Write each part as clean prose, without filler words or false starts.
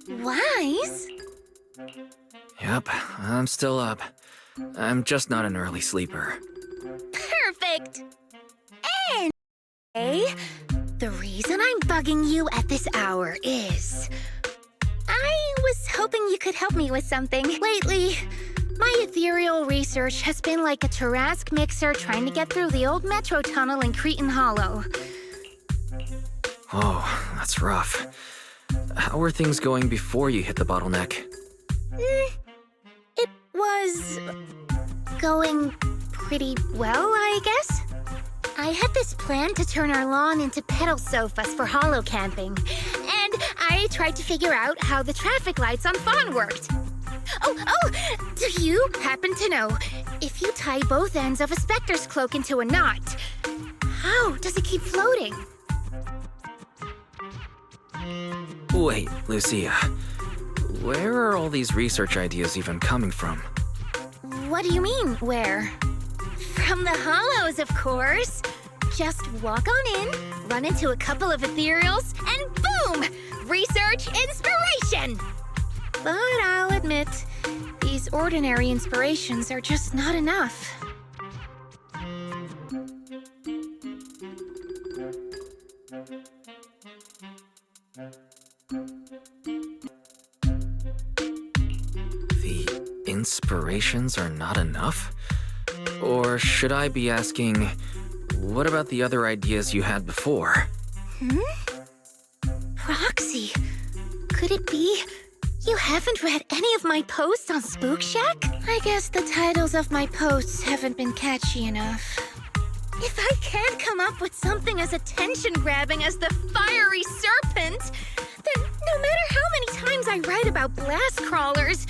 Wise? Yep, I'm still up. I'm just not an early sleeper. Perfect! Anyway, the reason I'm bugging you at this hour is... I was hoping you could help me with something. Lately, my ethereal research has been like a Tarrasque mixer trying to get through the old metro tunnel in Cretan Hollow. Oh, that's rough. How were things going before you hit the bottleneck? It was... going pretty well, I guess. I had this plan to turn our lawn into pedal sofas for hollow camping, and I tried to figure out how the traffic lights on Fawn worked. Oh, do you happen to know, if you tie both ends of a Spectre's cloak into a knot, how does it keep floating? Wait, Lucia. Where are all these research ideas even coming from? What do you mean, where? From the hollows, of course. Just walk on in, run into a couple of ethereals, and boom! Research inspiration! But I'll admit, these ordinary inspirations are just not enough. The inspirations are not enough? Or should I be asking, what about the other ideas you had before? Roxy, could it be you haven't read any of my posts on Spook Shack? I guess the titles of my posts haven't been catchy enough. If I can't come up with something as attention-grabbing as the fiery serpent, then no matter how many times I write about blast crawlers,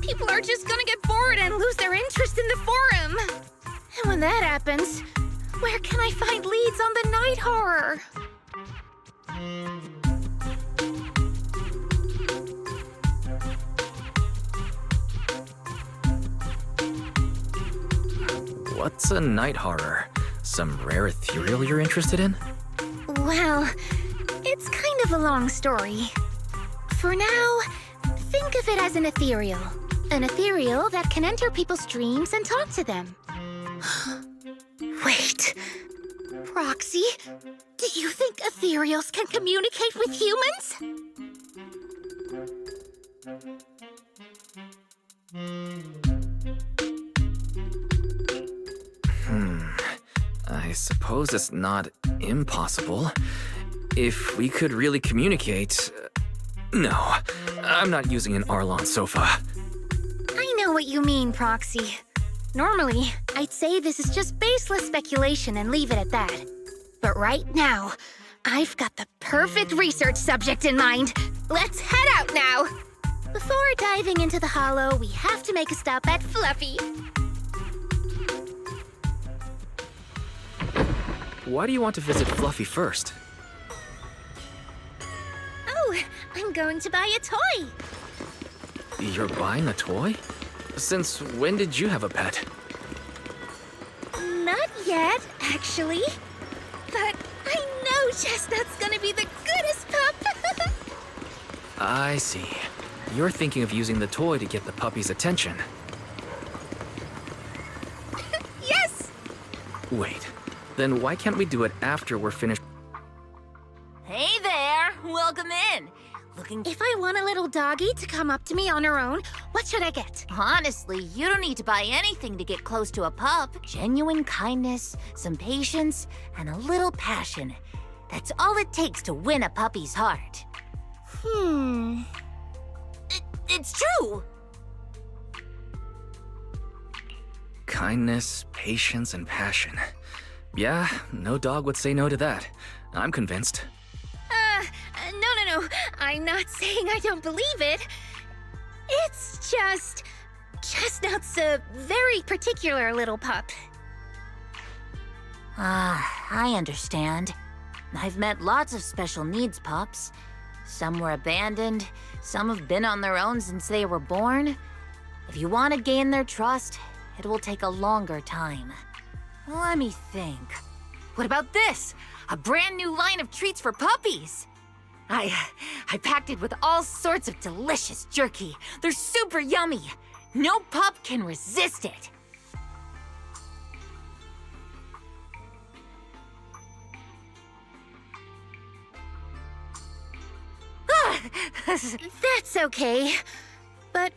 people are just gonna get bored and lose their interest in the forum. And when that happens, where can I find leads on the night horror? What's a night horror? Some rare ethereal you're interested in? Well, it's kind of a long story. For now, think of it as an ethereal. An ethereal that can enter people's dreams and talk to them. Wait. Roxy, do you think ethereals can communicate with humans? I suppose it's not impossible. If we could really communicate... No, I'm not using an Arlon sofa. I know what you mean, Proxy. Normally, I'd say this is just baseless speculation and leave it at that. But right now, I've got the perfect research subject in mind. Let's head out now! Before diving into the hollow, we have to make a stop at Fluffy. Why do you want to visit Fluffy first? Oh, I'm going to buy a toy. You're buying a toy? Since when did you have a pet? Not yet, actually. But I know Chestnut's gonna be the goodest pup. I see. You're thinking of using the toy to get the puppy's attention. Yes! Wait, then why can't we do it after we're finished? Hey there! Welcome in! If I want a little doggy to come up to me on her own, what should I get? Honestly, you don't need to buy anything to get close to a pup. Genuine kindness, some patience, and a little passion. That's all it takes to win a puppy's heart. It's true! Kindness, patience, and passion. Yeah, no dog would say no to that. I'm convinced. No. I'm not saying I don't believe it. It's just... Chestnut's a very particular little pup. I understand. I've met lots of special needs pups. Some were abandoned, some have been on their own since they were born. If you want to gain their trust, it will take a longer time. Let me think. What about this? A brand new line of treats for puppies! I packed it with all sorts of delicious jerky. They're super yummy. No pup can resist it. That's okay. But,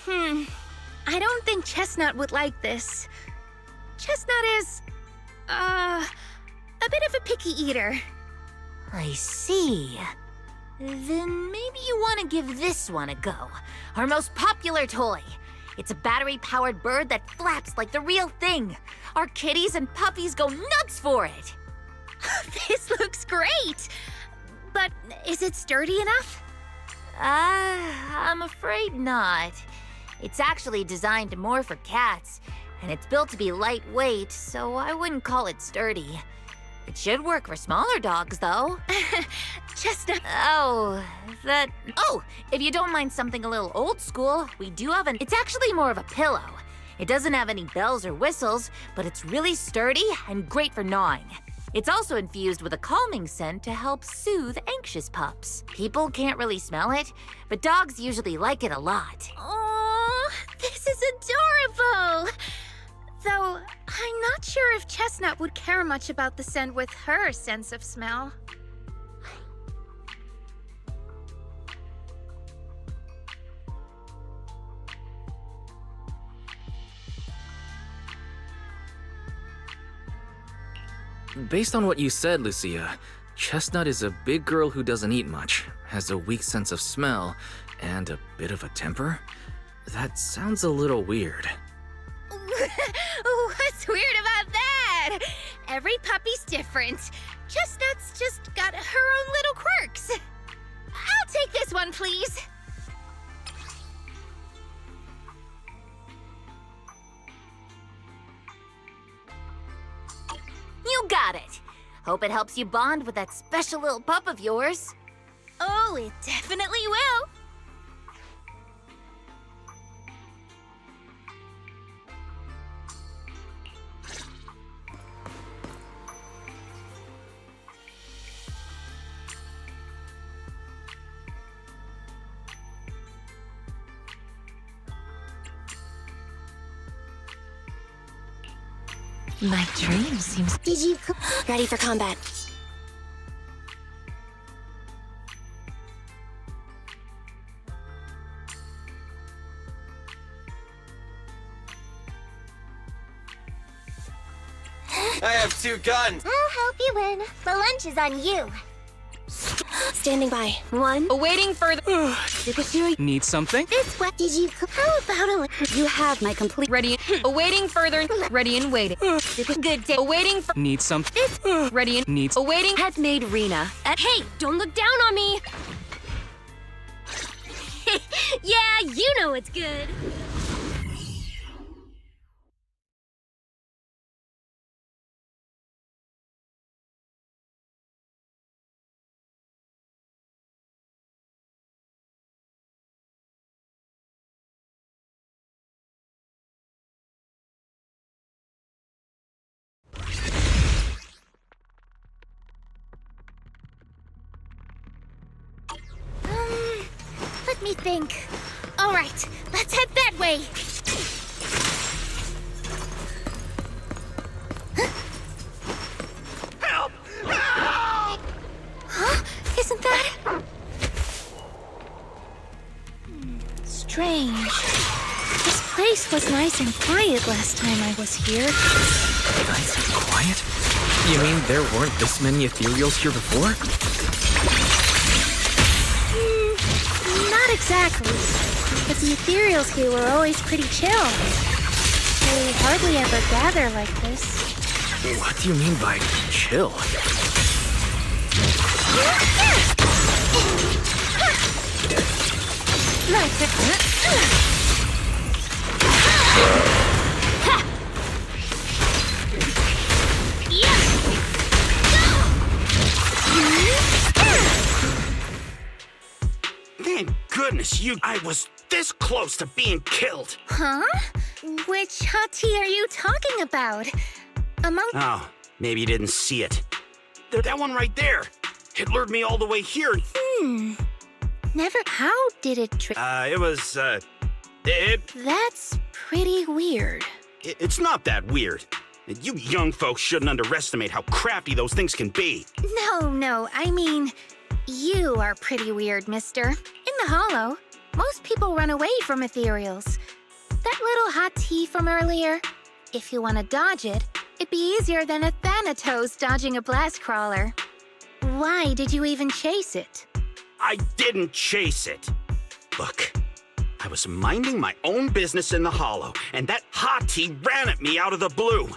I don't think Chestnut would like this. Chestnut is, a bit of a picky eater. I see. Then maybe you want to give this one a go. Our most popular toy. It's a battery-powered bird that flaps like the real thing. Our kitties and puppies go nuts for it. This looks great! But is it sturdy enough? I'm afraid not. It's actually designed more for cats, and it's built to be lightweight, so I wouldn't call it sturdy. It should work for smaller dogs, though. Chestnut. Oh, if you don't mind something a little old school, we do have it's actually more of a pillow. It doesn't have any bells or whistles, but it's really sturdy and great for gnawing. It's also infused with a calming scent to help soothe anxious pups. People can't really smell it, but dogs usually like it a lot. Oh, this is adorable! Though, I'm not sure if Chestnut would care much about the scent with her sense of smell. Based on what you said, Lucia, Chestnut is a big girl who doesn't eat much, has a weak sense of smell, and a bit of a temper? That sounds a little weird. What's weird about that? Every puppy's different. Chestnut's just got her own little quirks. I'll take this one, please. You got it. Hope it helps you bond with that special little pup of yours. Oh, it definitely will. My dream seems... Did you ready for combat? I have 2 guns! I'll help you win. The lunch is on you. Standing by. 1. Awaiting further. Super Fury. Need something? This what did you How about a You have my complete Ready. Awaiting further. Ready and waiting. super good day. Awaiting. Need something. Ready and needs. Awaiting. Has made Rena. Hey, don't look down on me. Yeah, you know it's good. Let me think. All right, let's head that way. Help! Help! Huh? Isn't that... Strange. This place was nice and quiet last time I was here. Nice and quiet? You mean there weren't this many ethereals here before? Not exactly. But the ethereals here were always pretty chill. They hardly ever gather like this. What do you mean by chill? Thank goodness I was this close to being killed. Huh? Which hot tea are you talking about? Among... Oh, maybe you didn't see it. That one right there. It lured me all the way here. Never. How did it trick? That's pretty weird. It's not that weird. You young folks shouldn't underestimate how crafty those things can be. No, I mean, you are pretty weird, mister. In the Hollow, most people run away from ethereals. That little hot tea from earlier, if you want to dodge it, it'd be easier than a Thanatos dodging a blast crawler. Why did you even chase it? I didn't chase it. Look, I was minding my own business in the Hollow, and that hot tea ran at me out of the blue,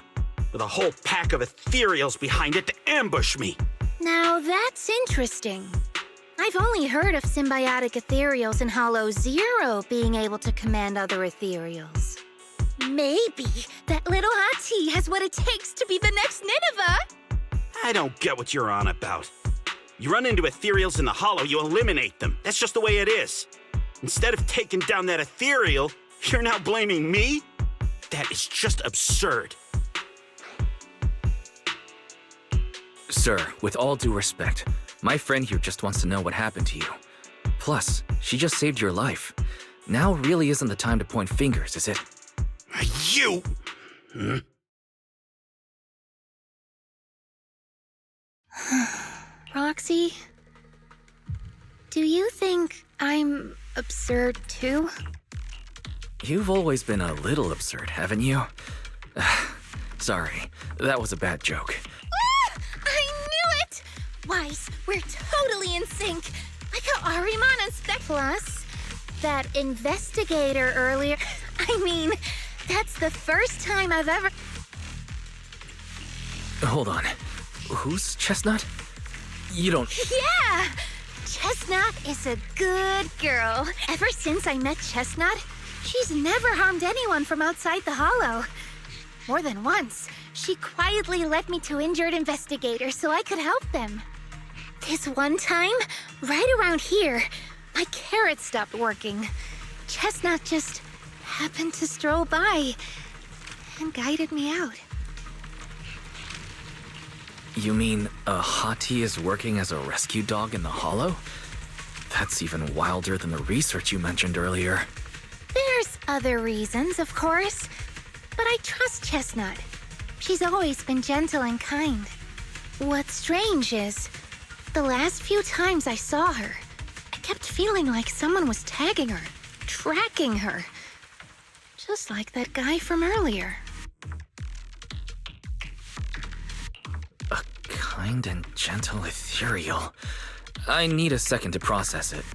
with a whole pack of ethereals behind it to ambush me. Now that's interesting. I've only heard of symbiotic ethereals in Hollow Zero being able to command other ethereals. Maybe that little hot tea has what it takes to be the next Nineveh. I don't get what you're on about. You run into ethereals in the Hollow, you eliminate them. That's just the way it is. Instead of taking down that ethereal, you're now blaming me? That is just absurd. Sir, with all due respect, my friend here just wants to know what happened to you. Plus, she just saved your life. Now really isn't the time to point fingers, is it? You! Roxy, do you think I'm absurd too? You've always been a little absurd, haven't you? Sorry, that was a bad joke. I knew it! Weiss, we're totally in sync. Like how Ahriman and Plus, that investigator earlier. I mean, that's the first time I've ever. Hold on. Who's Chestnut? You don't. Yeah! Chestnut is a good girl. Ever since I met Chestnut, she's never harmed anyone from outside the Hollow. More than once, she quietly led me to injured investigators so I could help them. This one time, right around here, my carrot stopped working. Chestnut just happened to stroll by and guided me out. You mean a hottie is working as a rescue dog in the Hollow? That's even wilder than the research you mentioned earlier. There's other reasons, of course, but I trust Chestnut. She's always been gentle and kind. What's strange is, the last few times I saw her, I kept feeling like someone was tagging her, tracking her. Just like that guy from earlier. A kind and gentle ethereal. I need a second to process it.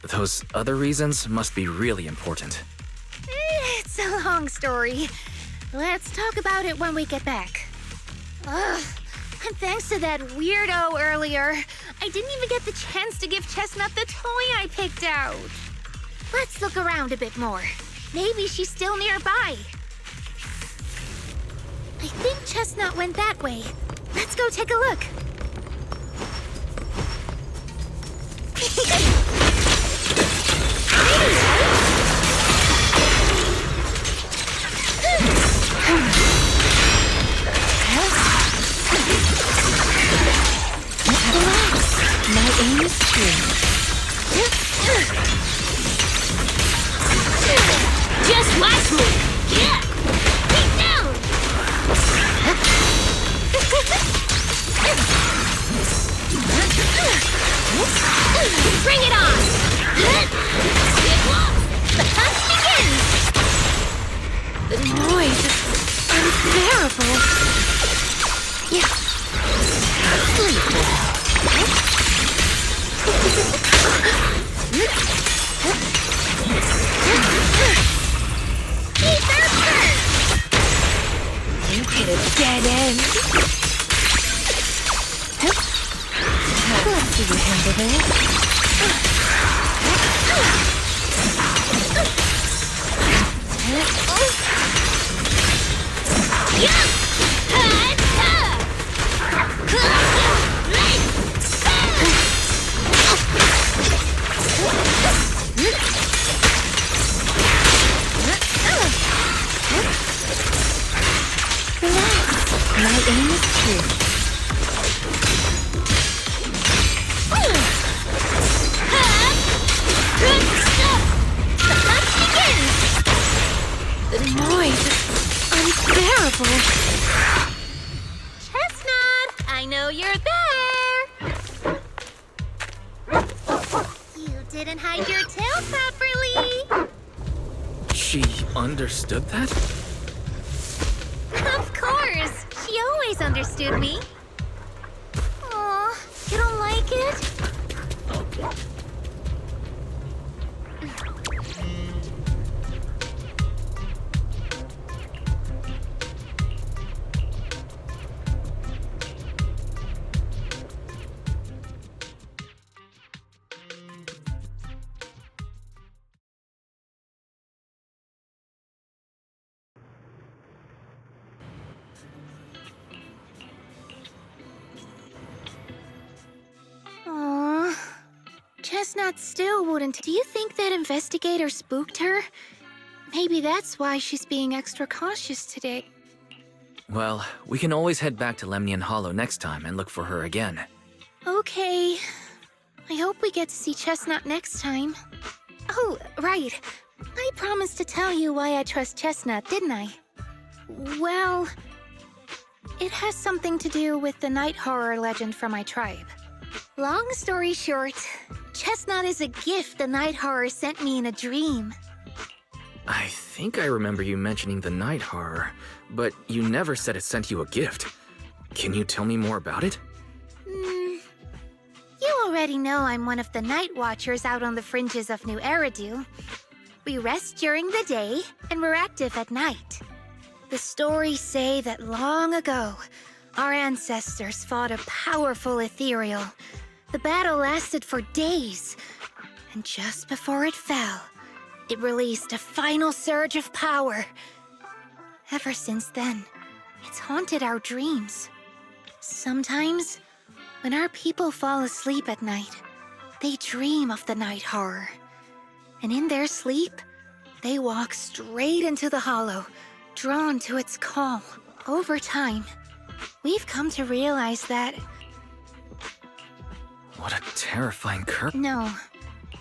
Those other reasons must be really important. It's a long story. Let's talk about it when we get back. Ugh. And thanks to that weirdo earlier, I didn't even get the chance to give Chestnut the toy I picked out. Let's look around a bit more. Maybe she's still nearby. I think Chestnut went that way. Let's go take a look. My aim is true. Just watch me! Yeah! Keep down! Bring it on! Get lost! The hunt begins! The noise is unbearable. Yeah. Sleep well. You hit a dead end. Let's see you handle this. My aim is true. didn't hide your tail properly. She understood that? Of course. She always understood me. Aw, you don't like it? Aww. Chestnut still wouldn't. Do you think that investigator spooked her? Maybe that's why she's being extra cautious today. Well, we can always head back to Lemnian Hollow next time and look for her again. Okay. I hope we get to see Chestnut next time. Oh, right. I promised to tell you why I trust Chestnut, didn't I? Well, it has something to do with the night horror legend from my tribe. Long story short, Chestnut is a gift the night horror sent me in a dream. I think I remember you mentioning the night horror, but you never said it sent you a gift. Can you tell me more about it? You already know I'm one of the night watchers out on the fringes of New Eridu. We rest during the day, and we're active at night. The stories say that long ago, our ancestors fought a powerful ethereal. The battle lasted for days, and just before it fell, it released a final surge of power. Ever since then, it's haunted our dreams. Sometimes, when our people fall asleep at night, they dream of the night horror. And in their sleep, they walk straight into the hollow, drawn to its call. Over time, we've come to realize that... What a terrifying curse. No,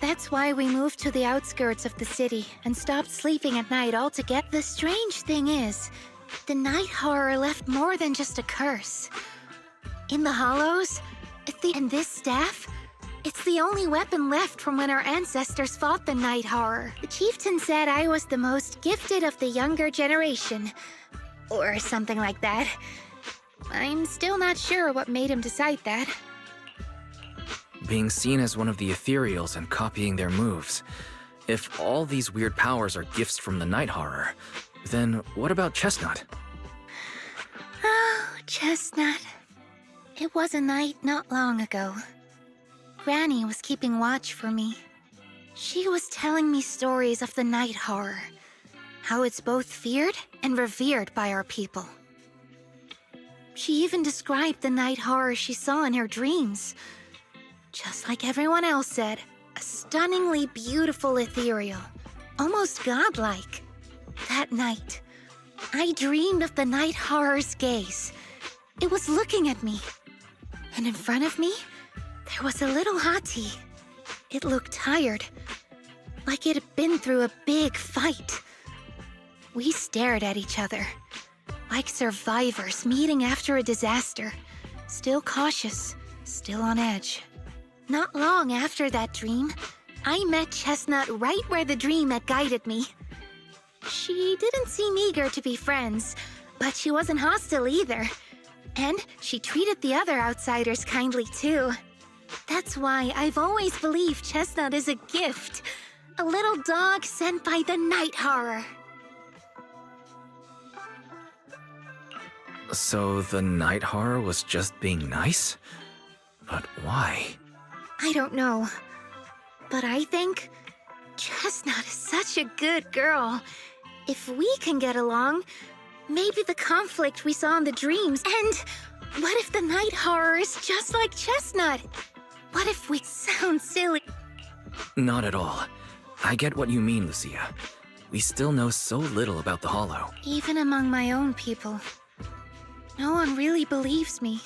that's why we moved to the outskirts of the city and stopped sleeping at night altogether. The strange thing is, the night horror left more than just a curse. In the hollows, and this staff, it's the only weapon left from when our ancestors fought the night horror. The chieftain said I was the most gifted of the younger generation, or something like that. I'm still not sure what made him decide that. Being seen as one of the ethereals and copying their moves. If all these weird powers are gifts from the night horror, then what about Chestnut? Oh, Chestnut. It was a night not long ago. Granny was keeping watch for me. She was telling me stories of the night horror, how it's both feared and revered by our people. She even described the night horror she saw in her dreams. Just like everyone else said, a stunningly beautiful ethereal, almost godlike. That night, I dreamed of the night horror's gaze. It was looking at me. And in front of me, there was a little hottie. It looked tired, like it had been through a big fight. We stared at each other, like survivors meeting after a disaster, still cautious, still on edge. Not long after that dream, I met Chestnut right where the dream had guided me. She didn't seem eager to be friends, but she wasn't hostile either. And she treated the other outsiders kindly too. That's why I've always believed Chestnut is a gift. A little dog sent by the night horror. So the night horror was just being nice? But why? I don't know. But I think Chestnut is such a good girl. If we can get along, maybe the conflict we saw in the dreams. And what if the night horror is just like Chestnut? What if we sound silly? Not at all. I get what you mean, Lucia. We still know so little about the Hollow. Even among my own people, no one really believes me.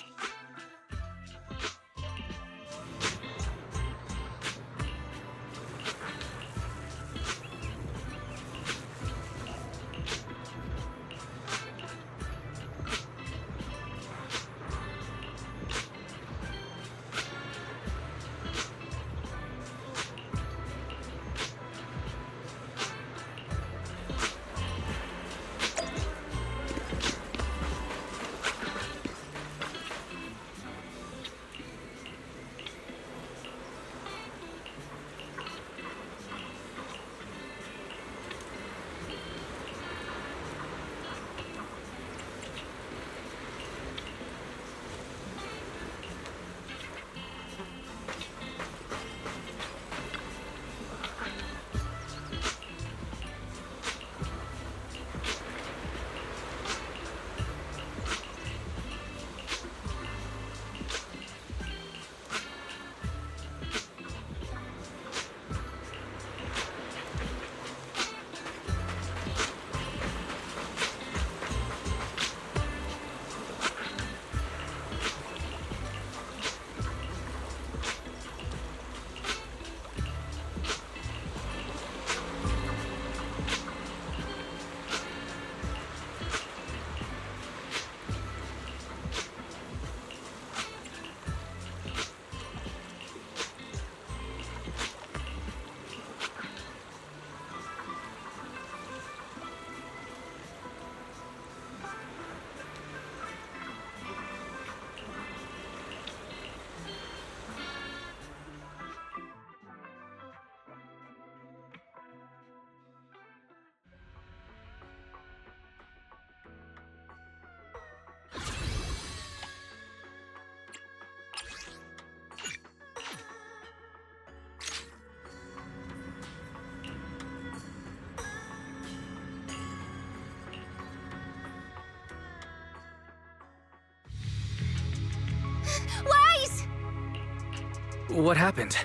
What happened?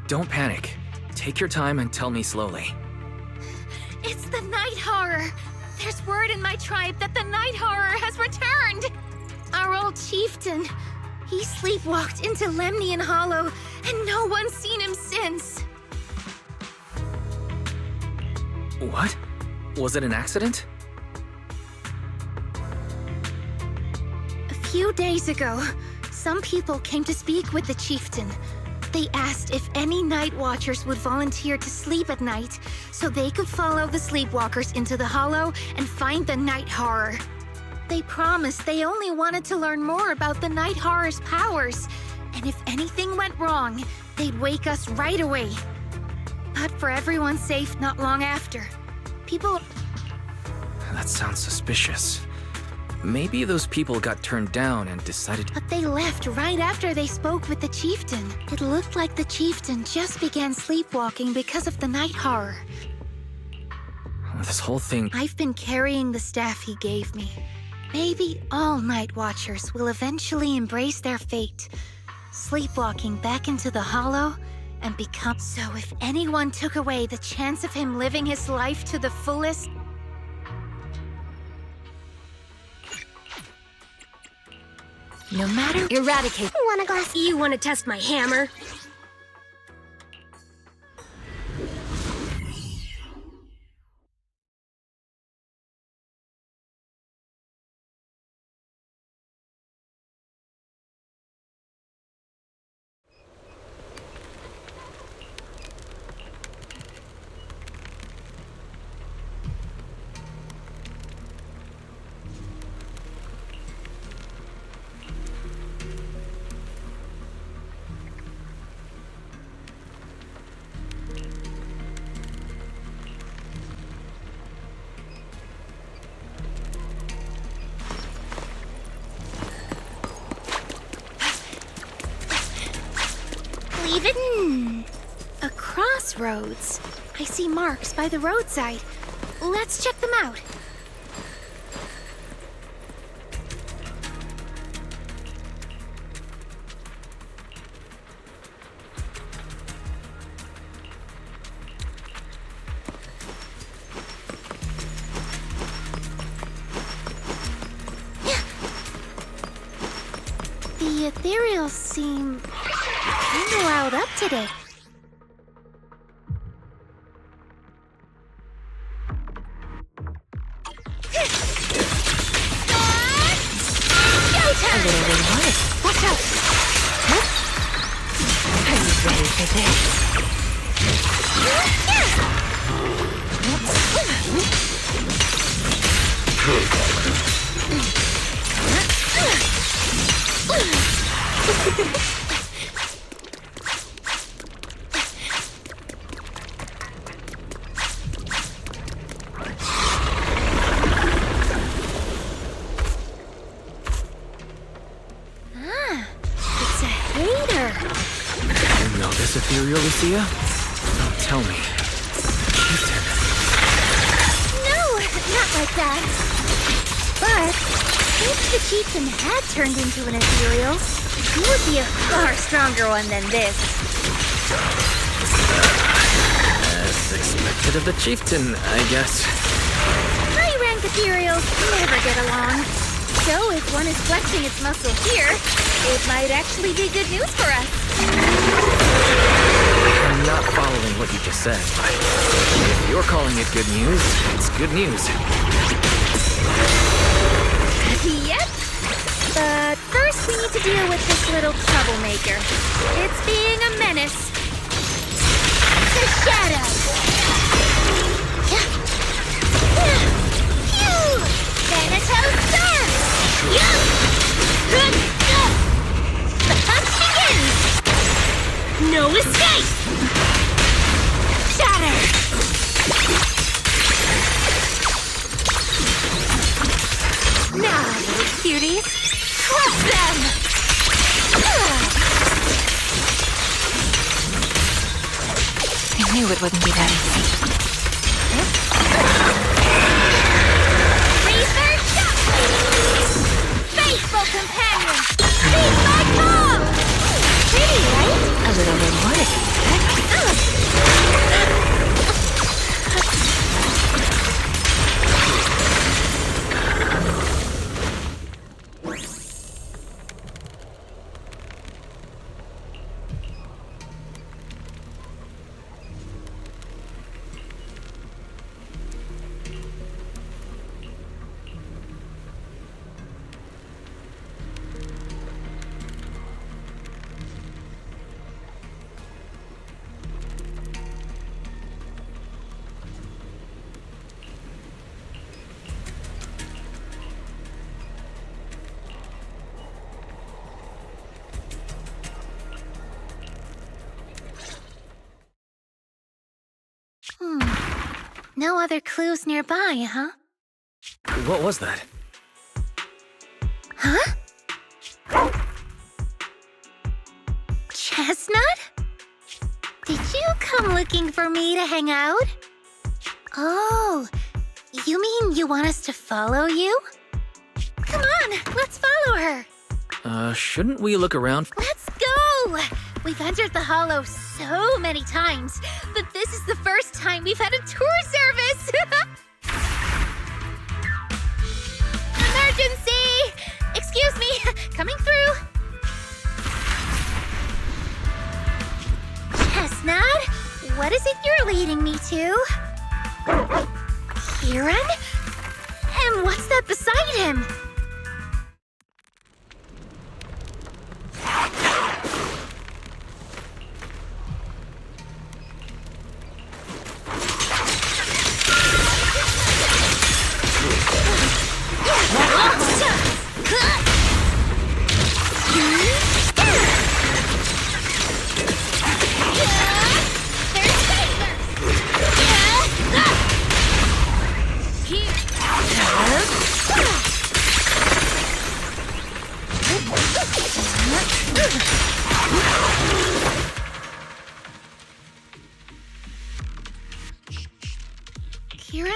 Don't panic. Take your time and tell me slowly. It's the night horror. There's word in my tribe that the night horror has returned. Our old chieftain. He sleepwalked into Lemnian Hollow, and no one's seen him since. What? Was it an accident? A few days ago, some people came to speak with the chieftain. They asked if any night watchers would volunteer to sleep at night so they could follow the sleepwalkers into the hollow and find the night horror. They promised they only wanted to learn more about the night horror's powers, and if anything went wrong, they'd wake us right away. But for everyone's safe not long after, people... That sounds suspicious. Maybe those people got turned down and decided... But they left right after they spoke with the chieftain. It looked like the chieftain just began sleepwalking because of the night horror. This whole thing... I've been carrying the staff he gave me. Maybe all night watchers will eventually embrace their fate, sleepwalking back into the hollow and become... So if anyone took away the chance of him living his life to the fullest... No matter... Eradicate. Want a glass? You want to test my hammer? A crossroads. I see marks by the roadside. Let's check them out. The ethereals seem kind of riled up today. A little reward. Watch out! Are you ready for this? It's a hater. You know this ethereal, Lucia? Don't tell me. Chieftain. No, not like that. But if the chieftain had turned into an ethereal, he would be a far stronger one than this. As expected of the chieftain, I guess. High-rank ethereals never get along. So if one is flexing its muscle here, it might actually be good news for us. I'm not following what you just said, but if you're calling it good news, it's good news. Yep. But first we need to deal with this little troublemaker. It's being a menace. The shadow. Phew! Thanatos Dance! The hunt begins! No escape! Shatter! Now, little cuties, crush them! I knew it wouldn't be that easy. Reaper Shockwave! Faithful companion! Feed my call! Pretty, right? A little No other clues nearby, huh? What was that? Huh? Chestnut? Did you come looking for me to hang out? Oh, you mean you want us to follow you? Come on, let's follow her. Shouldn't we look around? Let's go! We've entered the Hollow so many times, but this is the first time we've had a tour service! Emergency! Excuse me, coming through. Chestnut, what is it you're leading me to? Kieran? And what's that beside him? Kieran?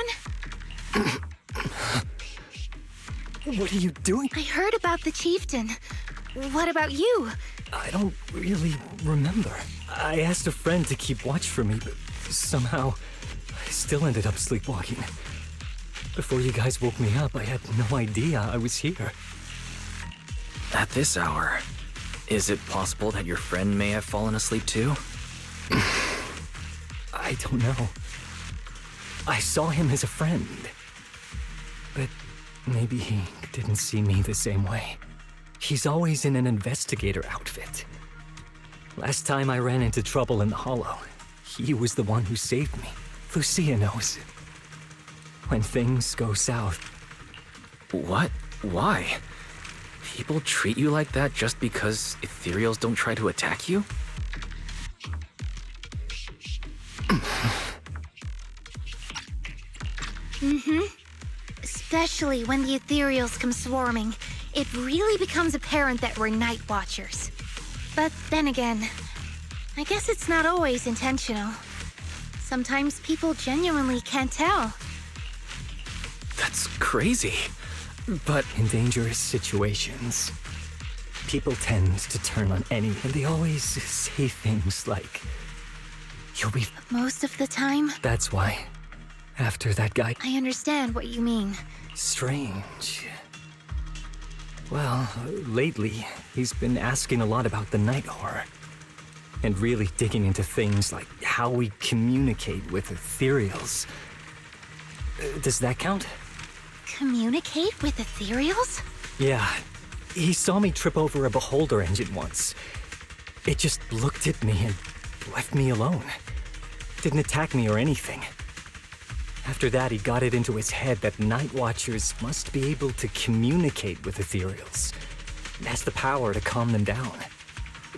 What are you doing? I heard about the chieftain. What about you? I don't really remember. I asked a friend to keep watch for me, but somehow I still ended up sleepwalking. Before you guys woke me up, I had no idea I was here. At this hour, is it possible that your friend may have fallen asleep too? I don't know. I saw him as a friend. But maybe he didn't see me the same way. He's always in an investigator outfit. Last time I ran into trouble in the Hollow, he was the one who saved me. Lucia knows. When things go south. What? Why? People treat you like that just because ethereals don't try to attack you? Especially when the ethereals come swarming. It really becomes apparent that we're night watchers. But then again, I guess it's not always intentional. Sometimes people genuinely can't tell. That's crazy. But In dangerous situations, people tend to turn on any, and they always say things like, "You'll be..." Most of the time, That's why, after that guy... I understand what you mean. Strange. Well, lately, he's been asking a lot about the night horror. And really digging into things like how we communicate with ethereals. Does that count? Communicate with ethereals? Yeah. He saw me trip over a beholder engine once. It just looked at me and left me alone. Didn't attack me or anything. After that, he got it into his head that night watchers must be able to communicate with ethereals. It has the power to calm them down.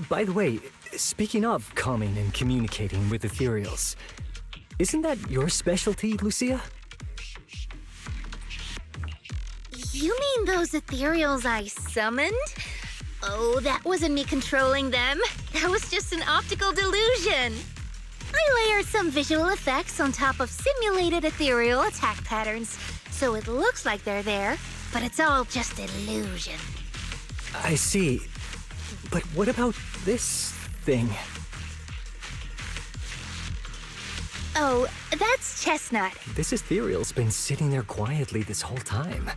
By the way, speaking of calming and communicating with ethereals, isn't that your specialty, Lucia? You mean those ethereals I summoned? Oh, that wasn't me controlling them. That was just an optical delusion. I layered some visual effects on top of simulated ethereal attack patterns, so it looks like they're there, but it's all just illusion. I see. But what about this thing? Oh, that's Chestnut. This ethereal's been sitting there quietly this whole time.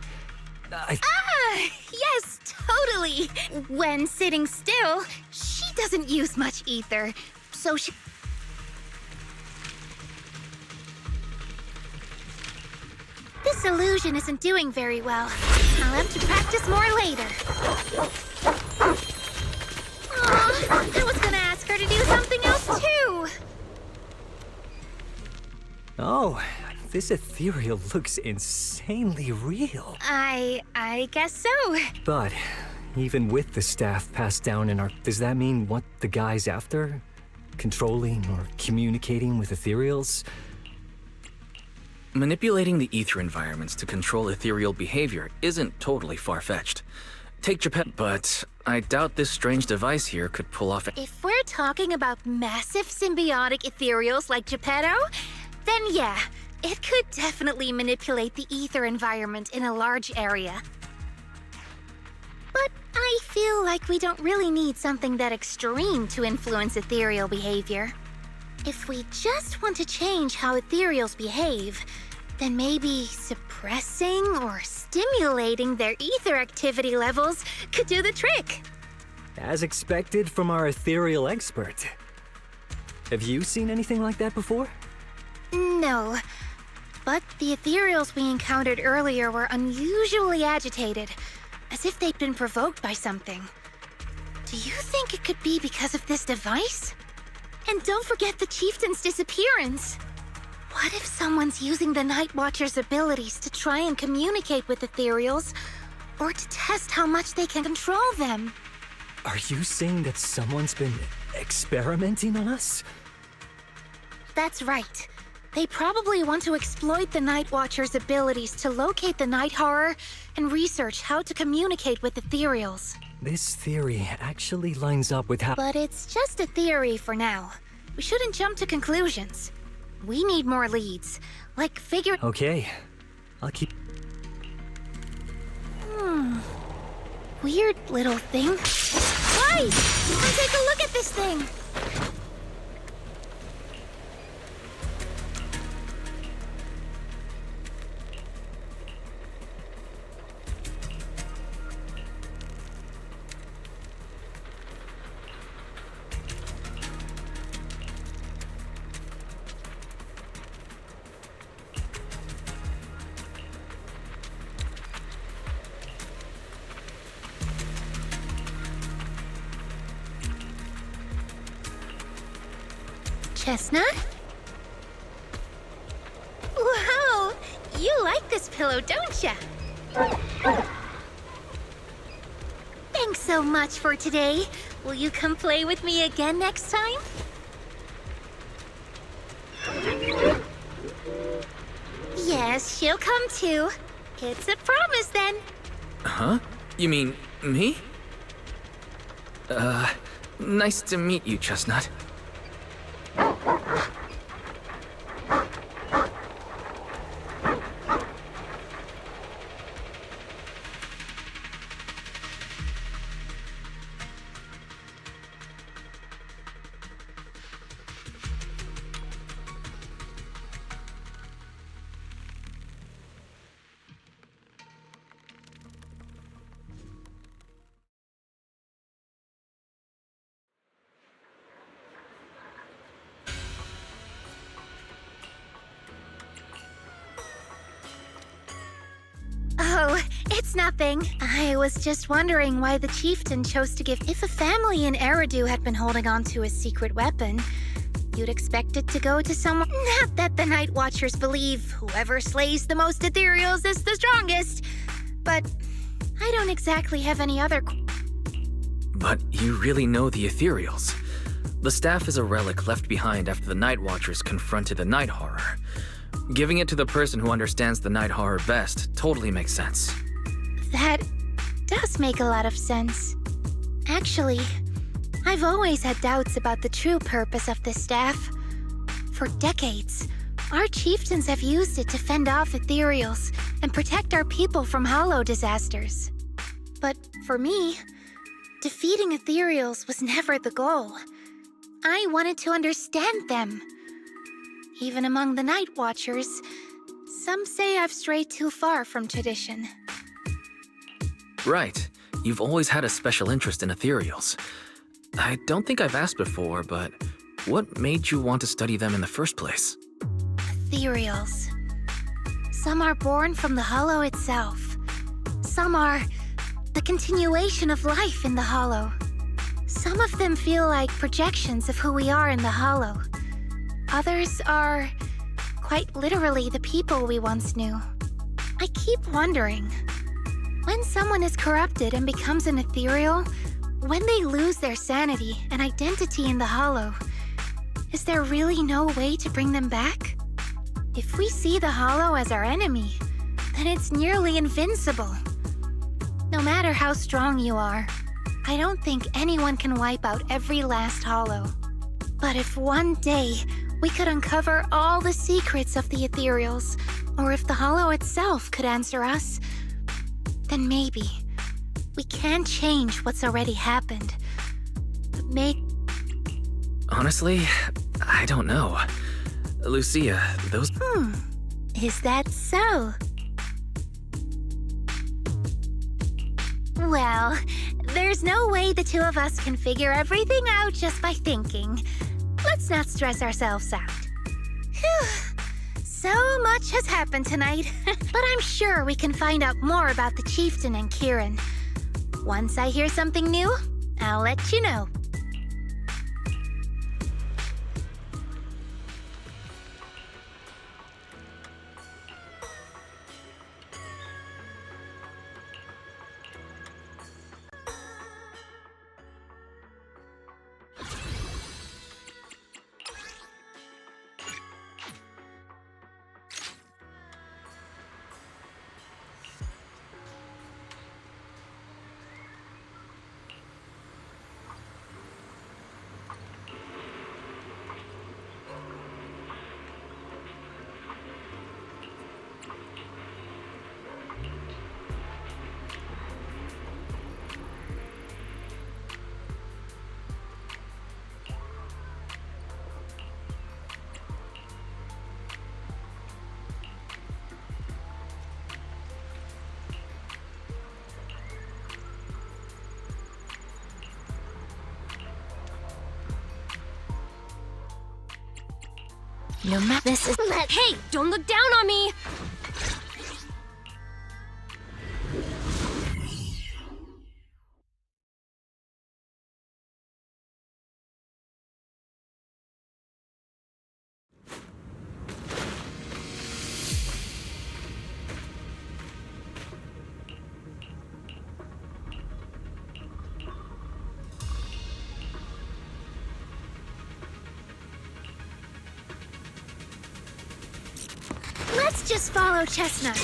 Yes, totally. When sitting still, she doesn't use much ether, so she... This illusion isn't doing very well. I'll have to practice more later. Aw, I was gonna ask her to do something else too. Oh, this ethereal looks insanely real. I guess so. But even with the staff passed down in our... Does that mean what the guy's after? Controlling or communicating with ethereals? manipulating the ether environments to control ethereal behavior isn't totally far-fetched. Take Japan, but I doubt this strange device here could pull off. If we're talking about massive symbiotic ethereals like Geppetto, then yeah, it could definitely manipulate the ether environment in a large area. But I feel like we don't really need something that extreme to influence ethereal behavior. If we just want to change how ethereals behave, then maybe suppressing or stimulating their ether activity levels could do the trick. As expected from our ethereal expert. Have you seen anything like that before? No, but the ethereals we encountered earlier were unusually agitated, as if they'd been provoked by something. Do you think it could be because of this device? And don't forget the chieftain's disappearance. What if someone's using the Night Watcher's abilities to try and communicate with ethereals, or to test how much they can control them? Are you saying that someone's been experimenting on us? That's right. They probably want to exploit the Night Watcher's abilities to locate the Night Horror and research how to communicate with ethereals. This theory actually lines up with how— But it's just a theory for now. We shouldn't jump to conclusions. We need more leads, like figure— Okay, I'll keep— Weird little thing. Guys, come take a look at this thing! Chestnut? Wow! You like this pillow, don't ya? Thanks so much for today. Will you come play with me again next time? Yes, she'll come too. It's a promise then. Huh? You mean me? Nice to meet you, Chestnut. Oh, it's nothing. I was just wondering why the chieftain chose to give— If a family in Eridu had been holding on to a secret weapon, you'd expect it to go to someone— Not that the Night Watchers believe whoever slays the most ethereals is the strongest, but I don't exactly have any other— But you really know the ethereals. The staff is a relic left behind after the Night Watchers confronted the Night Horror. Giving it to the person who understands the Night Horror best totally makes sense. That does make a lot of sense. Actually, I've always had doubts about the true purpose of this staff. For decades, our chieftains have used it to fend off ethereals and protect our people from hollow disasters. But for me, defeating ethereals was never the goal. I wanted to understand them. Even among the Night Watchers, some say I've strayed too far from tradition. Right. You've always had a special interest in ethereals. I don't think I've asked before, but what made you want to study them in the first place? Ethereals. Some are born from the Hollow itself. Some are the continuation of life in the Hollow. Some of them feel like projections of who we are in the Hollow. Others are quite literally the people we once knew. I keep wondering, when someone is corrupted and becomes an ethereal, when they lose their sanity and identity in the Hollow, is there really no way to bring them back? If we see the Hollow as our enemy, then it's nearly invincible. No matter how strong you are, I don't think anyone can wipe out every last Hollow. But if one day we could uncover all the secrets of the Ethereals, or if the Hollow itself could answer us, then maybe we can change what's already happened. But Honestly, I don't know. Lucia, those... Is that so? Well, there's no way the two of us can figure everything out just by thinking. Let's not stress ourselves out. Phew. So much has happened tonight, but I'm sure we can find out more about the Chieftain and Kieran. Once I hear something new, I'll let you know. No matter this is. Hey, don't look down on me! Let's just follow Chestnut.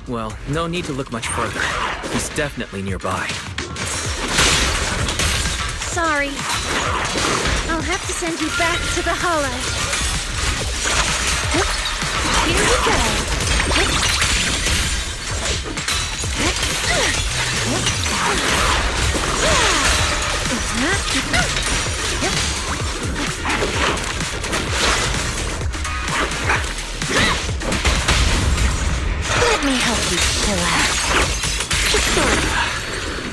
Well, no need to look much further. He's definitely nearby. Sorry. I'll have to send you back to the Hollow. Here we go. Let me help you chill out.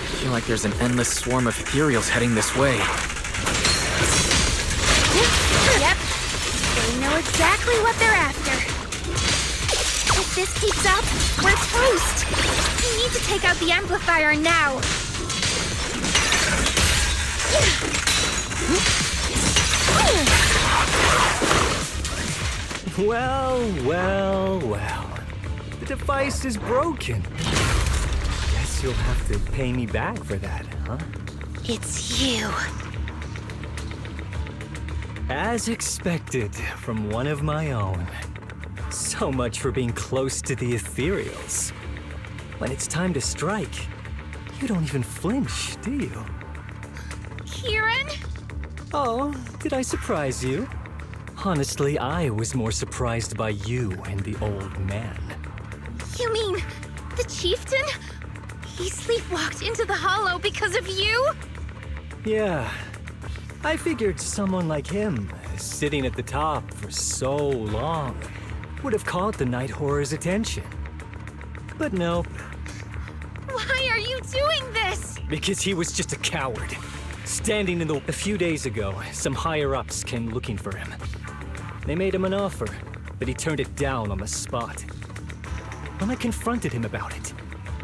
I feel like there's an endless swarm of ethereals heading this way. Yep. They know exactly what they're after. If this keeps up, we're toast. We need to take out the amplifier now. Well. The device is broken. Guess you'll have to pay me back for that, huh? It's you. As expected from one of my own. So much for being close to the ethereals. When it's time to strike, you don't even flinch, do you? Kieran? Oh, did I surprise you? Honestly, I was more surprised by you and the old man. You mean the chieftain? He sleepwalked into the hollow because of you? Yeah. I figured someone like him, sitting at the top for so long, would have caught the Night Horror's attention. But nope, Why are you doing this? because he was just a coward. Standing in the... A few days ago, some higher-ups came looking for him. They made him an offer, but he turned it down on the spot. When I confronted him about it,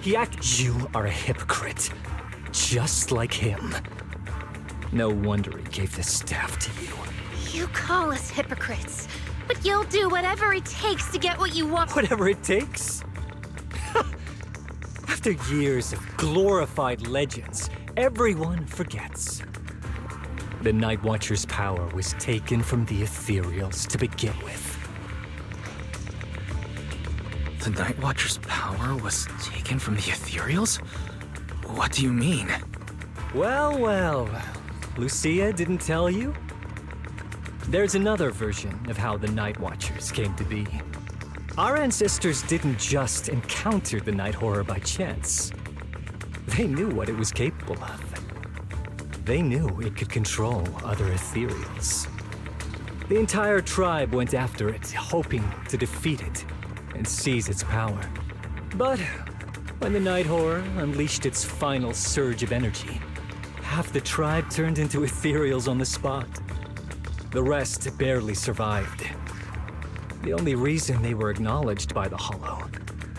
he acted... You are a hypocrite, just like him. No wonder he gave the staff to you. You call us hypocrites, but you'll do whatever it takes to get what you want. Whatever it takes. After years of glorified legends, everyone forgets. The Night Watcher's power was taken from the ethereals to begin with. The Night Watcher's power was taken from the ethereals? What do you mean? Well. Lucia didn't tell you? There's another version of how the Night Watchers came to be. Our ancestors didn't just encounter the Night Horror by chance. They knew what it was capable of. They knew it could control other ethereals. The entire tribe went after it, hoping to defeat it and seize its power. But when the Night Horror unleashed its final surge of energy, half the tribe turned into ethereals on the spot. The rest barely survived. The only reason they were acknowledged by the Hollow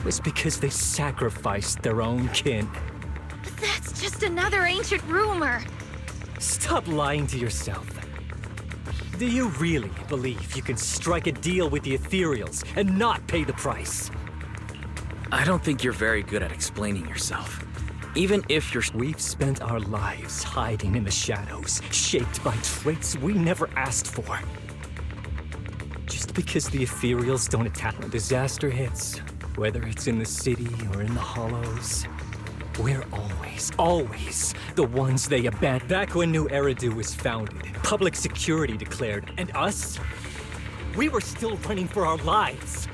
was because they sacrificed their own kin. But that's just another ancient rumor. Stop lying to yourself. Do you really believe you can strike a deal with the ethereals and not pay the price? I don't think you're very good at explaining yourself. Even if you're... We've spent our lives hiding in the shadows, shaped by traits we never asked for. Just because the ethereals don't attack when disaster hits, whether it's in the city or in the hollows, we're always the ones they abandon. Back when New Eridu was founded, public security declared, and us? We were still running for our lives.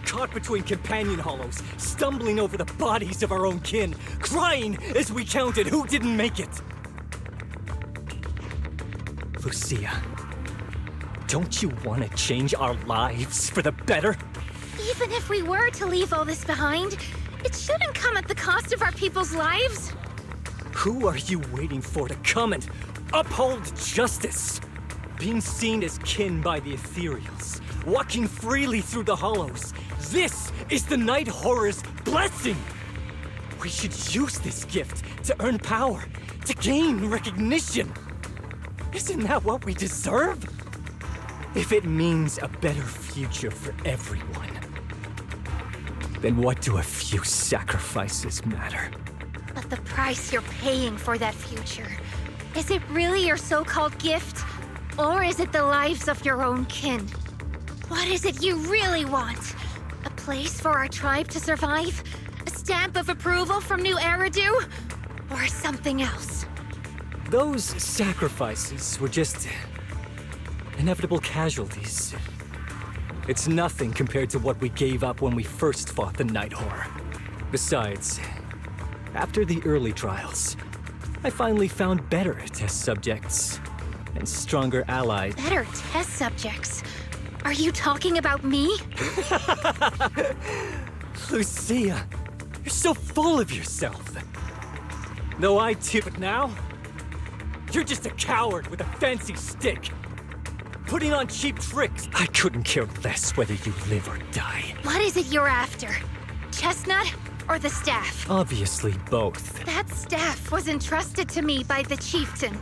Caught between companion hollows, stumbling over the bodies of our own kin, crying as we counted who didn't make it. Lucia, don't you want to change our lives for the better? Even if we were to leave all this behind, it shouldn't come at the cost of our people's lives. Who are you waiting for to come and uphold justice? Being seen as kin by the ethereals, walking freely through the hollows. This is the Night Horror's blessing! We should use this gift to earn power, to gain recognition. Isn't that what we deserve? If it means a better future for everyone, then what do a few sacrifices matter? But the price you're paying for that future, is it really your so-called gift? Or is it the lives of your own kin? What is it you really want? A place for our tribe to survive? A stamp of approval from New Eridu? Or something else? Those sacrifices were just inevitable casualties. It's nothing compared to what we gave up when we first fought the Night Horror. Besides, after the early trials, I finally found better test subjects and stronger allies. Better test subjects? Are you talking about me? Lucia, you're so full of yourself. No, I too, but now, you're just a coward with a fancy stick. Putting on cheap tricks. I couldn't care less whether you live or die. What is it you're after? Chestnut or the staff? Obviously both. That staff was entrusted to me by the chieftain.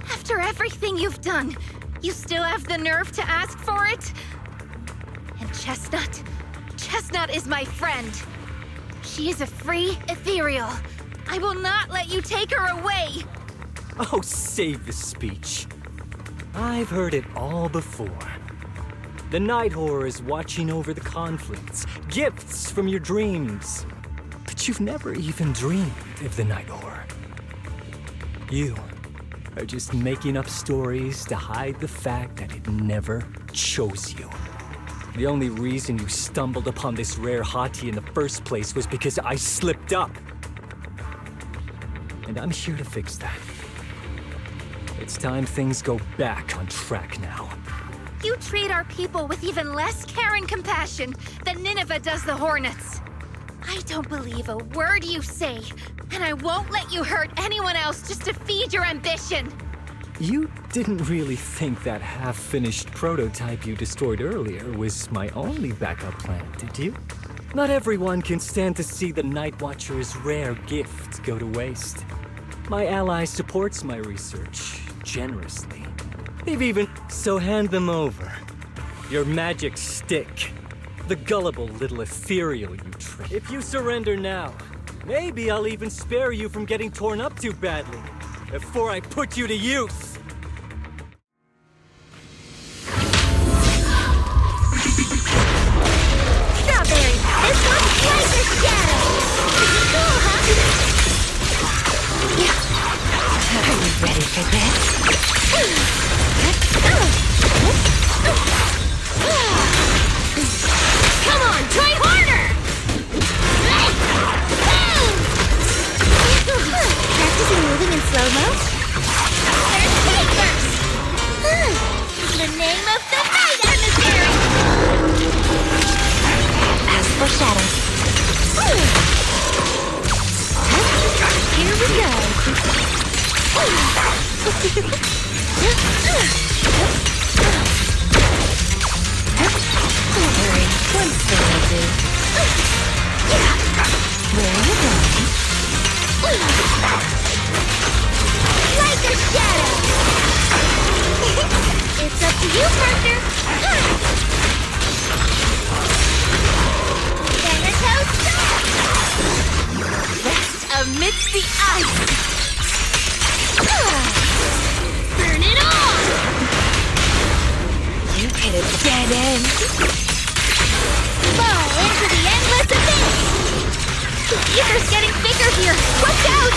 After everything you've done, you still have the nerve to ask for it? And Chestnut? Chestnut is my friend. She is a free ethereal. I will not let you take her away. Oh, save the speech. I've heard it all before. The Night Horror is watching over the conflicts, gifts from your dreams. But you've never even dreamed of the Night Horror. You are just making up stories to hide the fact that it never chose you. The only reason you stumbled upon this rare hottie in the first place was because I slipped up. And I'm here to fix that. It's time things go back on track now. You treat our people with even less care and compassion than Nineveh does the Hornets. I don't believe a word you say, and I won't let you hurt anyone else just to feed your ambition. You didn't really think that half-finished prototype you destroyed earlier was my only backup plan, did you? Not everyone can stand to see the Night Watcher's rare gift go to waste. My ally supports my research generously. They've even... So hand them over. Your magic stick. The gullible little ethereal you trick. If you surrender now, maybe I'll even spare you from getting torn up too badly before I put you to use. Strawberry, this one's like a shadow. Cool, huh? Are you ready for this? Come on, try harder! Practicing moving in slow-mo? There's papers! The name of the night, emissary! As for shadows. Here we go. Don't worry, one thing will do. Where are you going? Like a shadow! It's up to you, partner! Thanatos Star! Rest amidst the ice! Burn it on! You hit a dead end. Fall into the endless abyss! The ether's getting bigger here. Watch out!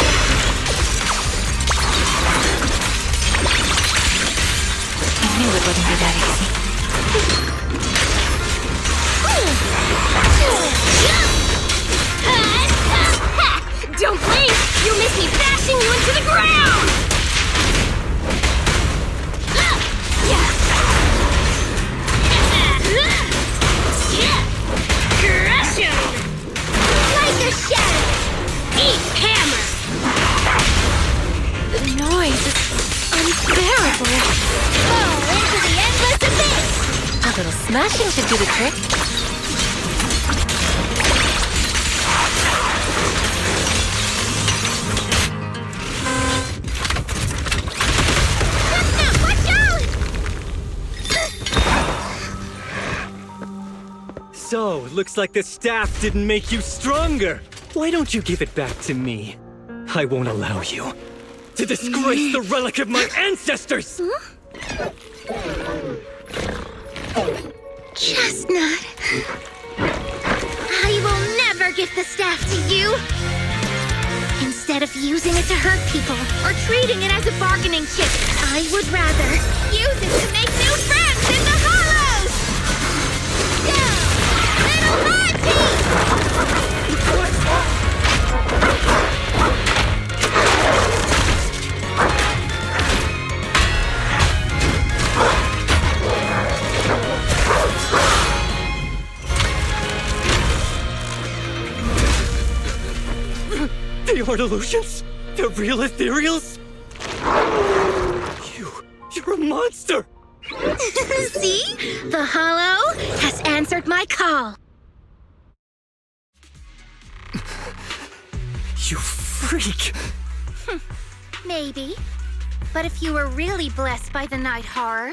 I knew it wouldn't be that easy. Don't blink! You miss me bashing you into the ground! Crush him! Like a shadow! Eat hammer! The noise is unbearable. Fall into the endless abyss! A little smashing should do the trick. Watch out! So, looks like the staff didn't make you stronger. Why don't you give it back to me? I won't allow you to disgrace the relic of my ancestors! Chestnut. I will never give the staff to you. Instead of using it to hurt people or treating it as a bargaining chip, I would rather use it to make new friends in the hollows! Your delusions? The real ethereals? You're a monster! See? The Hollow has answered my call. You freak! Maybe. But if you were really blessed by the night horror,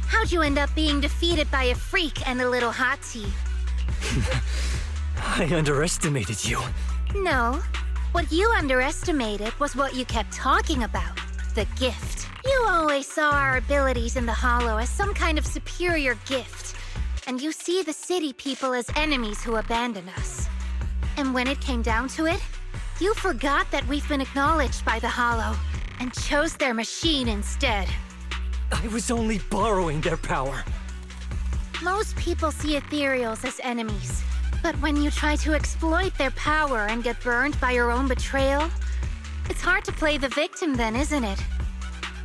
how'd you end up being defeated by a freak and a little hot tea? I underestimated you. No. What you underestimated was what you kept talking about. The gift. You always saw our abilities in the Hollow as some kind of superior gift. And you see the city people as enemies who abandon us. And when it came down to it, you forgot that we've been acknowledged by the Hollow and chose their machine instead. I was only borrowing their power. Most people see ethereals as enemies. But when you try to exploit their power and get burned by your own betrayal, it's hard to play the victim then, isn't it?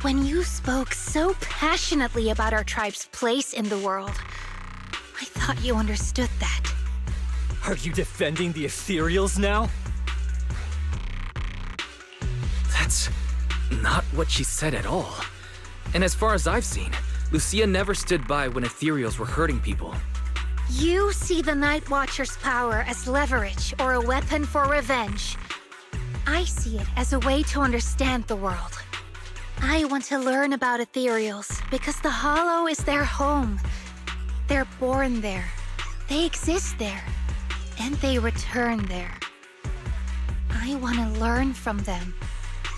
When you spoke so passionately about our tribe's place in the world, I thought you understood that. Are you defending the ethereals now? That's not what she said at all. And as far as I've seen, Lucia never stood by when ethereals were hurting people. You see the Night Watcher's power as leverage or a weapon for revenge. I see it as a way to understand the world. I want to learn about ethereals because the Hollow is their home. They're born there. They exist there. And they return there. I want to learn from them.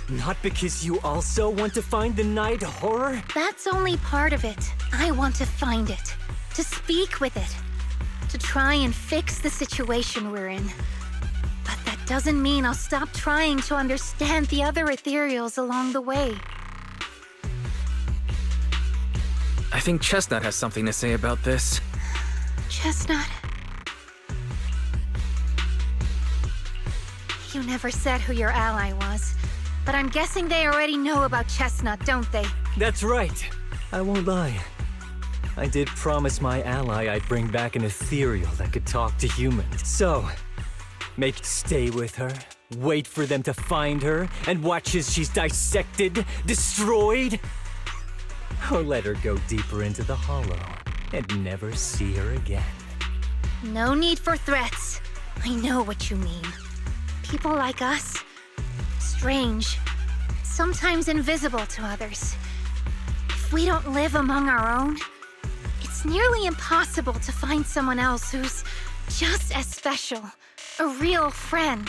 Not because you also want to find the night horror? That's only part of it. I want to find it. To speak with it. To try and fix the situation we're in. But that doesn't mean I'll stop trying to understand the other ethereals along the way. I think Chestnut has something to say about this. Chestnut? You never said who your ally was, but I'm guessing they already know about Chestnut, don't they? That's right. I won't lie. I did promise my ally I'd bring back an ethereal that could talk to humans. So, stay with her, wait for them to find her, and watch as she's dissected, destroyed? Or let her go deeper into the Hollow and never see her again. No need for threats. I know what you mean. People like us, strange, sometimes invisible to others. If we don't live among our own, it's nearly impossible to find someone else who's just as special, a real friend.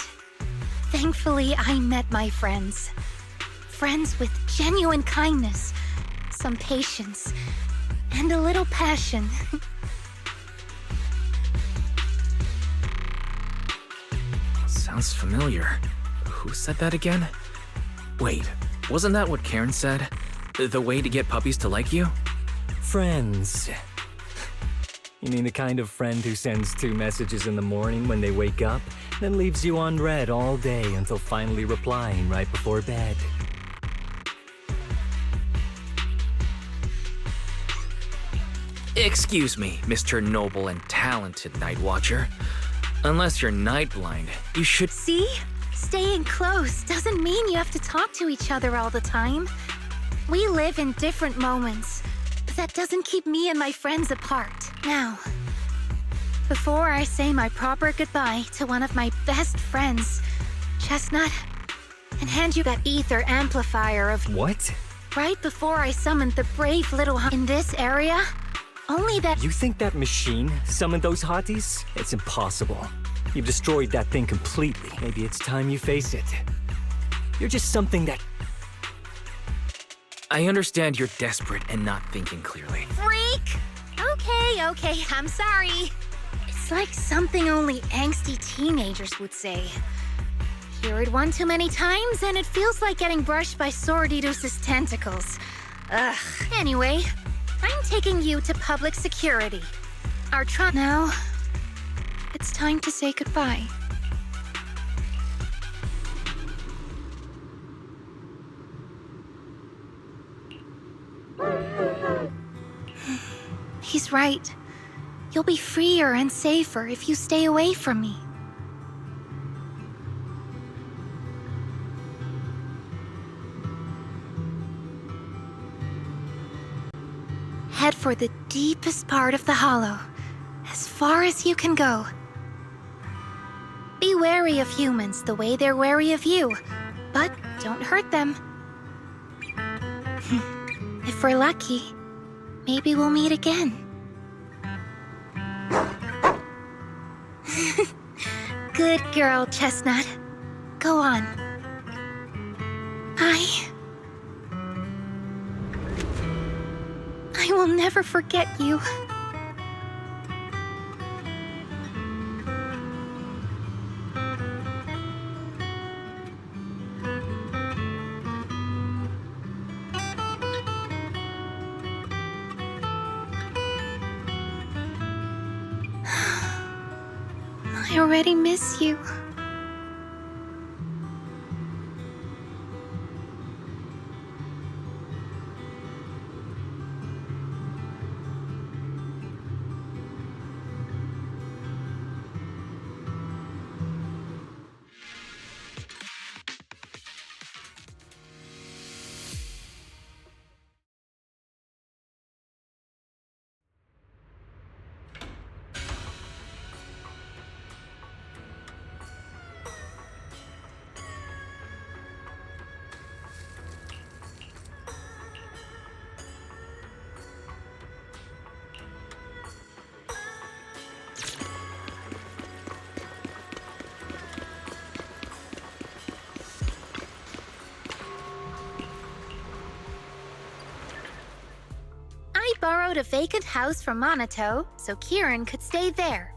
Thankfully, I met my friends. Friends with genuine kindness, some patience, and a little passion. Sounds familiar. Who said that again? Wait, wasn't that what Karen said? The way to get puppies to like you? Friends. You mean the kind of friend who sends 2 messages in the morning when they wake up, then leaves you unread all day until finally replying right before bed? Excuse me, Mr. Noble and Talented Night Watcher. Unless you're night blind, you should— See? Staying close doesn't mean you have to talk to each other all the time. We live in different moments, but that doesn't keep me and my friends apart. Now, before I say my proper goodbye to one of my best friends, Chestnut, and hand you that ether amplifier of— What? Right before I summoned the brave little in this area, only that— You think that machine summoned those hotties? It's impossible. You've destroyed that thing completely. Maybe it's time you face it. You're just something that— I understand you're desperate and not thinking clearly. Freak! Okay, I'm sorry. It's like something only angsty teenagers would say. Hear it one too many times, and it feels like getting brushed by Sordidus's tentacles. Ugh. Anyway, I'm taking you to public security. Our now, it's time to say goodbye. He's right. You'll be freer and safer if you stay away from me. head for the deepest part of the hollow, as far as you can go. Be wary of humans the way they're wary of you, but don't hurt them. If we're lucky, maybe we'll meet again. Good girl, Chestnut. Go on. I will never forget you. I already miss you. I borrowed a vacant house from Monato so Kieran could stay there.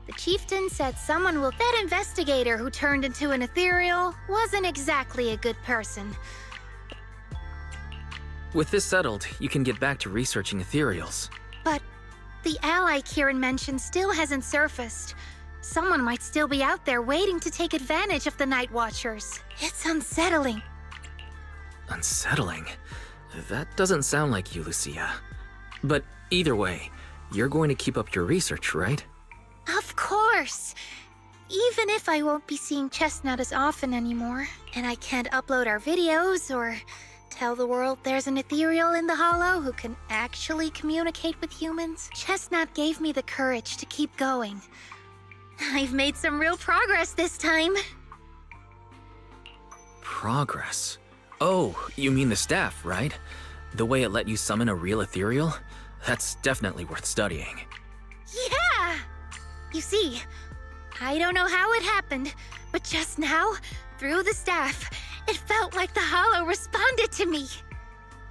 The chieftain said that investigator who turned into an ethereal wasn't exactly a good person. With this settled, you can get back to researching ethereals. But the ally Kieran mentioned still hasn't surfaced. Someone might still be out there waiting to take advantage of the Night Watchers. It's unsettling. Unsettling? That doesn't sound like you, Lucia. But either way, you're going to keep up your research, right? Of course! Even if I won't be seeing Chestnut as often anymore, and I can't upload our videos or tell the world there's an ethereal in the Hollow who can actually communicate with humans, Chestnut gave me the courage to keep going. I've made some real progress this time. Progress? Oh, you mean the staff, right? The way it let you summon a real ethereal? That's definitely worth studying. Yeah! You see, I don't know how it happened, but just now, through the staff, it felt like the Hollow responded to me.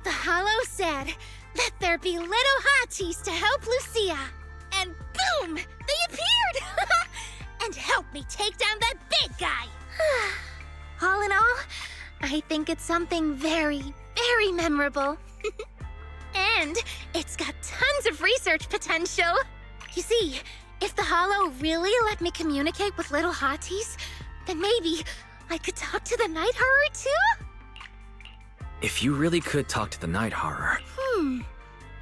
The Hollow said, "Let there be little hotties to help Lucia." And boom! They appeared! And helped me take down that big guy! All in all, I think it's something very, very memorable. And it's got tons of research potential. You see, if the Hollow really let me communicate with little hotties, then maybe I could talk to the Night Horror too? If you really could talk to the Night Horror...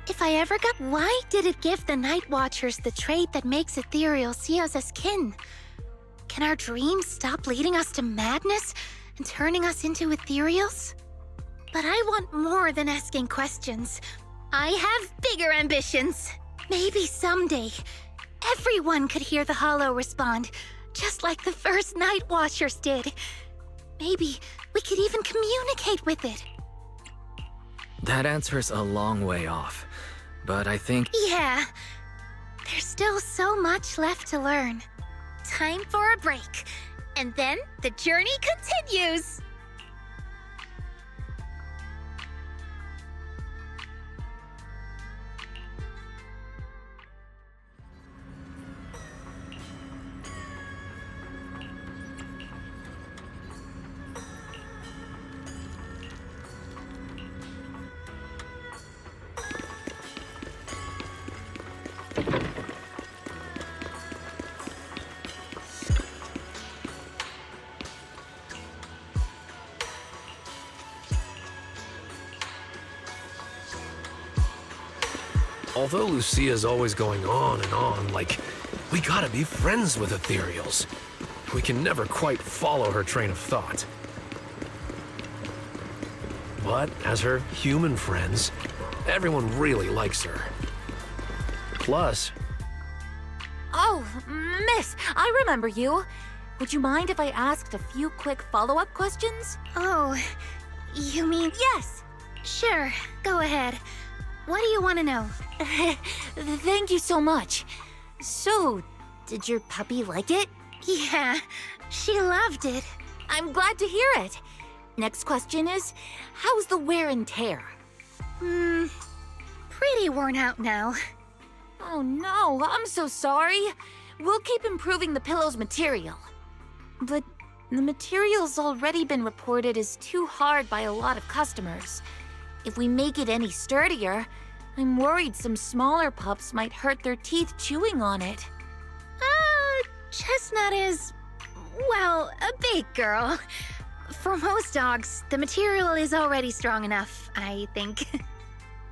If I ever got... Why did it give the Night Watchers the trait that makes ethereals see us as kin? Can our dreams stop leading us to madness and turning us into ethereals? But I want more than asking questions. I have bigger ambitions. Maybe someday, everyone could hear the Hollow respond, just like the first Night Watchers did. Maybe we could even communicate with it. That answer's a long way off, but I think... Yeah, there's still so much left to learn. Time for a break, and then the journey continues. Although Lucia's always going on and on, like, we gotta be friends with ethereals. We can never quite follow her train of thought. But as her human friends, Everyone really likes her. Plus, Oh, miss, I remember you. Would you mind if I asked a few quick follow-up questions? Oh, you mean... Yes! Sure, go ahead. What do you want to know? Thank you so much. So, did your puppy like it? Yeah, she loved it. I'm glad to hear it. Next question is, how's the wear and tear? Pretty worn out now. Oh no, I'm so sorry. We'll keep improving the pillow's material. But the material's already been reported as too hard by a lot of customers. If we make it any sturdier, I'm worried some smaller pups might hurt their teeth chewing on it. Chestnut is, well, a big girl. For most dogs, the material is already strong enough, I think.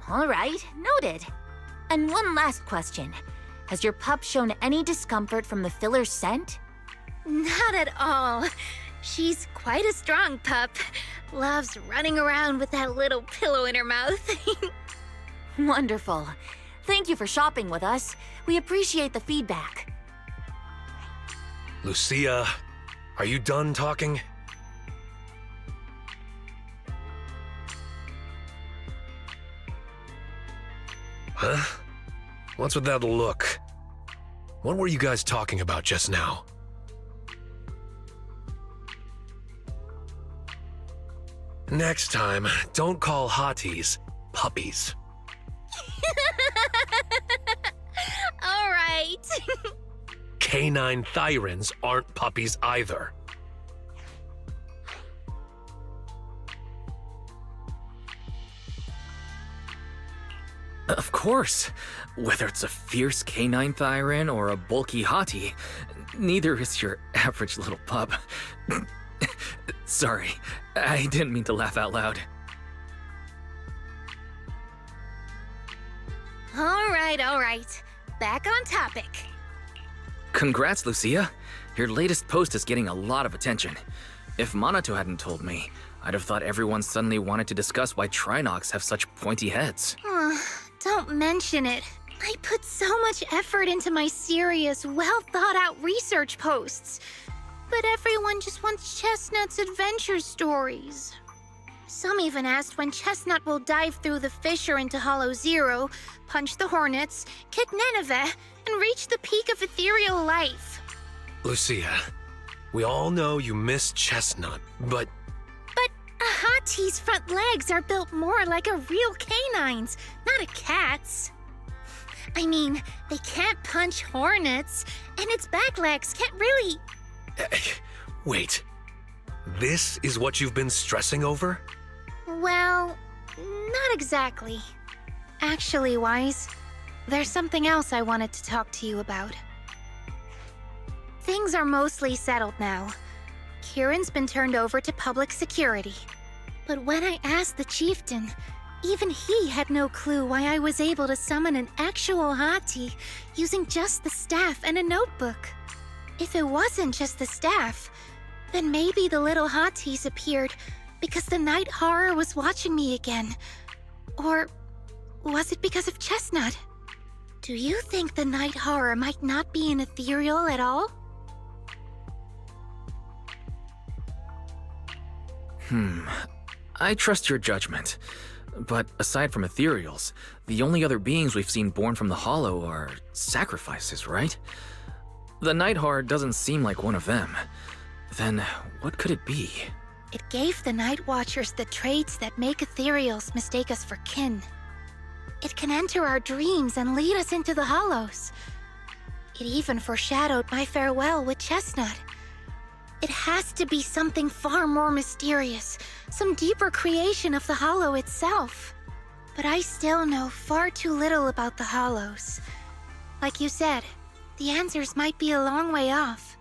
All right, noted. And one last question. Has your pup shown any discomfort from the filler's scent? Not at all. She's quite a strong pup. Loves running around with that little pillow in her mouth. Wonderful. Thank you for shopping with us. We appreciate the feedback. Lucia, are you done talking? Huh? What's with that look? What were you guys talking about just now? Next time, don't call hotties puppies. All right. Canine thyrans aren't puppies either. Of course. Whether it's a fierce canine thyran or a bulky hottie, neither is your average little pup. Sorry, I didn't mean to laugh out loud. All right. Back on topic. Congrats, Lucia. Your latest post is getting a lot of attention. If Monato hadn't told me, I'd have thought everyone suddenly wanted to discuss why Trinocs have such pointy heads. Don't mention it. I put so much effort into my serious, well-thought-out research posts. But everyone just wants Chestnut's adventure stories. Some even asked when Chestnut will dive through the fissure into Hollow Zero, punch the Hornets, kick Nineveh, and reach the peak of ethereal life. Lucia, we all know you miss Chestnut, but But a hottie's front legs are built more like a real canine's, not a cat's. I mean, they can't punch hornets, and its back legs can't really... wait. This is what you've been stressing over? Well, not exactly. Actually, Wise, there's something else I wanted to talk to you about. Things are mostly settled now. Kieran's been turned over to public security. But when I asked the chieftain, even he had no clue why I was able to summon an actual hottie using just the staff and a notebook. If it wasn't just the staff, then maybe the little hotties appeared because the night horror was watching me again. Or was it because of Chestnut? Do you think the night horror might not be an ethereal at all? I trust your judgment. But aside from ethereals, the only other beings we've seen born from the Hollow are sacrifices, right? The night horror doesn't seem like one of them. Then what could it be? It gave the Night Watchers the traits that make ethereals mistake us for kin. It can enter our dreams and lead us into the Hollows. It even foreshadowed my farewell with Chestnut. It has to be something far more mysterious, some deeper creation of the Hollow itself. But I still know far too little about the Hollows. Like you said, the answers might be a long way off.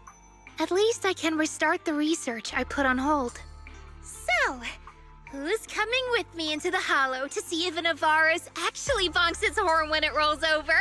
At least I can restart the research I put on hold. So, who's coming with me into the Hollow to see if an Avaris actually bonks its horn when it rolls over?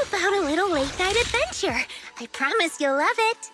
about a little late-night adventure? I promise you'll love it.